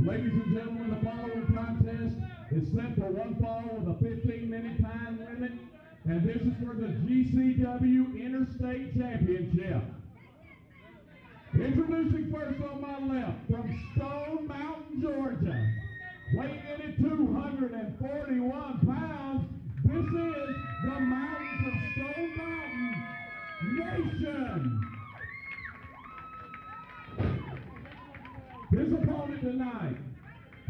Ladies and gentlemen, the following contest is set for one fall with a 15-minute time limit, and this is for the GCW Interstate Championship. Introducing first on my left, from Stone Mountain, Georgia, weighing in at 241 pounds, this is the Mountains of Stone Mountain Nation. His opponent tonight,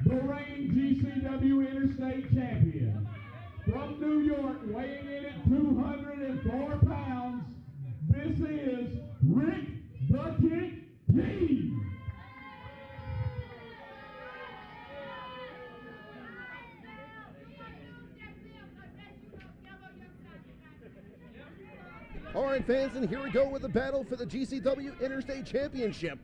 the reigning GCW Interstate Champion, from New York, weighing in at 204 pounds, this is Ric the King. All right, fans, and here we go with the battle for the GCW Interstate Championship.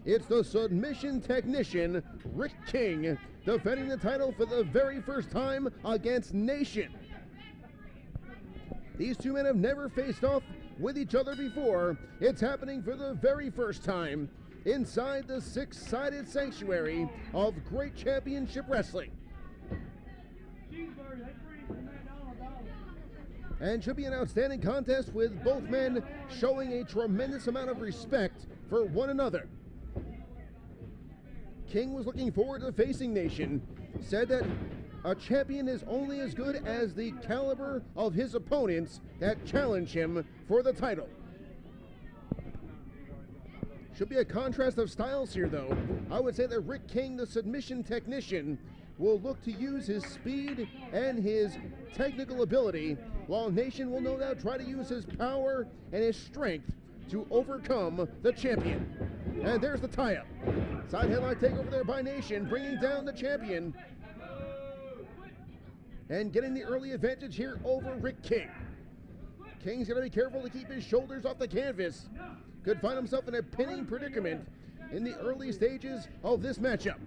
It's the Submission Technician Ric King defending the title for the very first time against Nation. These two men have never faced off with each other before. It's happening for the very first time inside the six-sided sanctuary of Great Championship Wrestling. And should be an outstanding contest with both men showing a tremendous amount of respect for one another. King was looking forward to facing Nation, said that a champion is only as good as the caliber of his opponents that challenge him for the title. Should be a contrast of styles here, though. I would say that Ric King, the Submission Technician, will look to use his speed and his technical ability, while Nation will no doubt try to use his power and his strength to overcome the champion. And there's the tie-up. Side headlock takeover there by Nation, bringing down the champion and getting the early advantage here over Ric King. King's got to be careful to keep his shoulders off the canvas. Could find himself in a pinning predicament in the early stages of this matchup.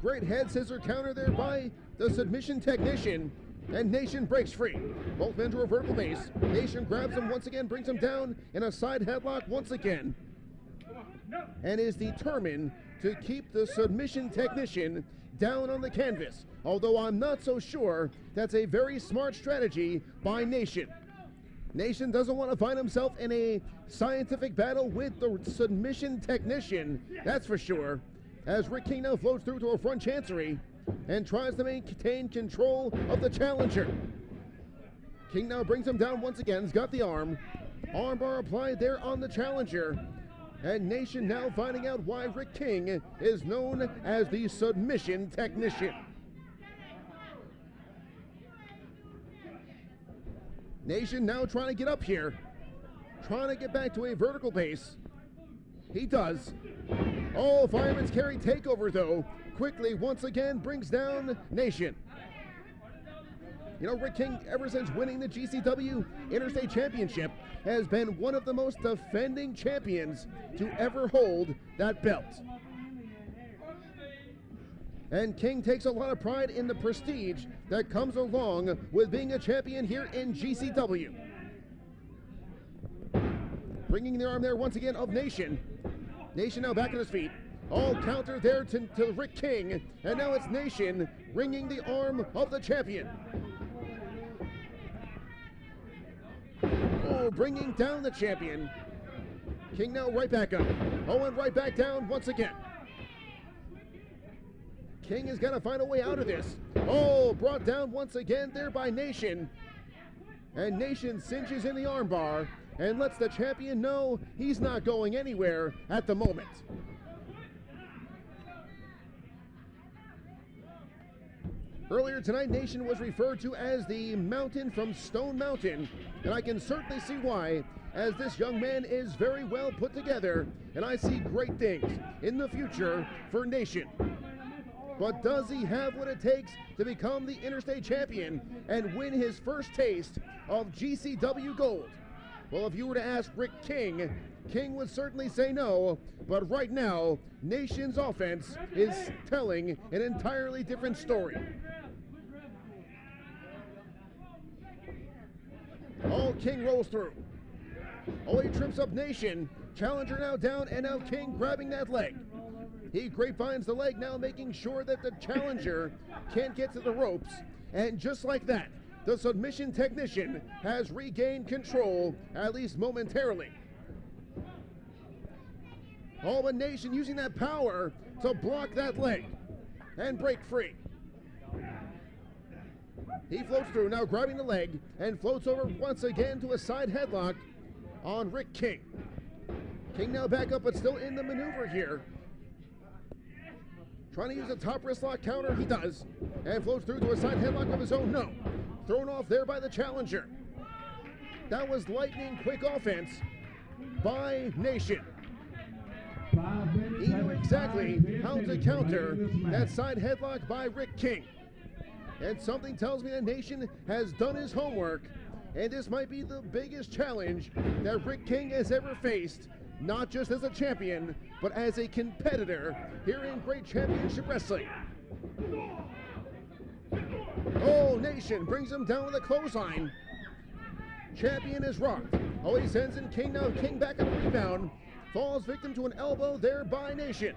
Great head scissor counter there by the Submission Technician, and Nation breaks free. Both men to a vertical base. Nation grabs him once again, brings him down in a side headlock once again, and is determined to keep the Submission Technician down on the canvas, although I'm not so sure that's a very smart strategy by Nation. Nation doesn't want to find himself in a scientific battle with the Submission Technician, that's for sure, as Ric King now floats through to a front chancery and tries to maintain control of the challenger. King now brings him down once again, he's got the arm bar applied there on the challenger, and Nation now finding out why Ric King is known as the Submission Technician. Nation now trying to get up here, trying to get back to a vertical base. He does. Oh, fireman's carry takeover though, quickly once again brings down Nation. You know, Ric King, ever since winning the GCW Interstate Championship, has been one of the most defending champions to ever hold that belt. And King takes a lot of pride in the prestige that comes along with being a champion here in GCW. Bringing the arm there once again of Nation. Nation now back on his feet. All counter there to Ric King, and now it's Nation ringing the arm of the champion. Oh, bringing down the champion. King now right back up. Oh, and right back down once again. King has got to find a way out of this. Oh, brought down once again there by Nation. And Nation cinches in the armbar and lets the champion know he's not going anywhere at the moment. Earlier tonight, Nation was referred to as the Mountain from Stone Mountain, and I can certainly see why, as this young man is very well put together, and I see great things in the future for Nation. But does he have what it takes to become the Interstate Champion and win his first taste of GCW Gold? Well, if you were to ask Ric King, King would certainly say no, but right now, Nation's offense is telling an entirely different story. Oh, King rolls through. Oh, he trips up Nation. Challenger now down, and now King grabbing that leg. He grapevines the leg, now making sure that the challenger can't get to the ropes. And just like that, the submission technician has regained control, at least momentarily. All the Nation using that power to block that leg and break free. He floats through, now grabbing the leg, and floats over once again to a side headlock on Ric King. King now back up, but still in the maneuver here. Trying to use a top wrist lock counter, he does, and floats through to a side headlock of his own. No, thrown off there by the challenger. That was lightning quick offense by Nation. He knew exactly how to counter that side headlock by Ric King. And something tells me that Nation has done his homework, and this might be the biggest challenge that Ric King has ever faced, not just as a champion, but as a competitor here in Great Championship Wrestling. Oh, Nation brings him down with a clothesline. Champion is rocked. Oh, he sends in King now. King back on the rebound. Falls victim to an elbow there by Nation.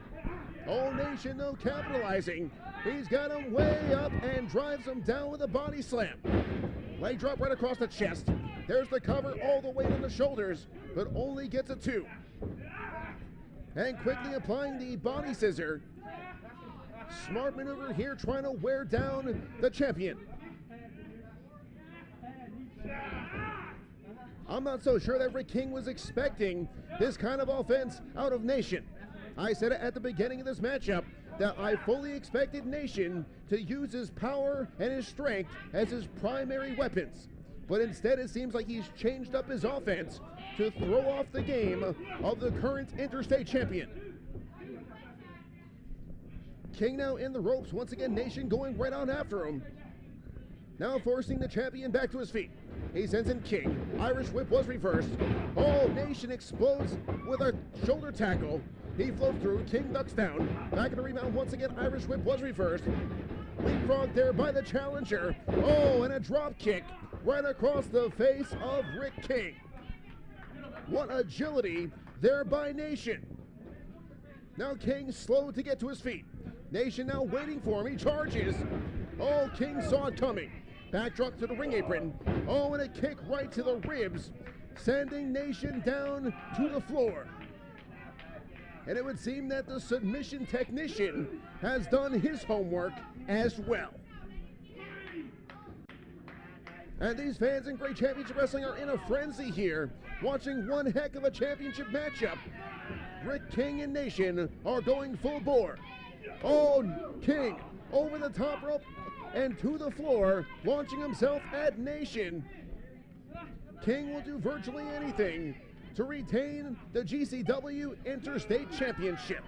Oh, Nation though capitalizing. He's got him way up and drives him down with a body slam. Leg drop right across the chest. There's the cover, all the weight on the shoulders, but only gets a 2. And quickly applying the body scissor. Smart maneuver here, trying to wear down the champion. I'm not so sure that Ric King was expecting this kind of offense out of Nation. I said it at the beginning of this matchup that I fully expected Nation to use his power and his strength as his primary weapons. But instead it seems like he's changed up his offense to throw off the game of the current interstate champion. King now in the ropes, once again Nation going right on after him. Now forcing the champion back to his feet. He sends in King. Irish whip was reversed. Oh, Nation explodes with a shoulder tackle. He floats through. King ducks down. Back in the rebound once again. Irish whip was reversed. Leapfrog there by the challenger. Oh, and a drop kick right across the face of Ric King. What agility there by Nation. Now King slow to get to his feet. Nation now waiting for him. He charges. Oh, King saw it coming. Backdrop to the ring apron. Oh, and a kick right to the ribs, sending Nation down to the floor. And it would seem that the submission technician has done his homework as well. And these fans in Great Championship Wrestling are in a frenzy here, watching one heck of a championship matchup. Ric King and Nation are going full bore. Oh, King over the top rope and to the floor, launching himself at Nation. King will do virtually anything to retain the GCW Interstate Championship.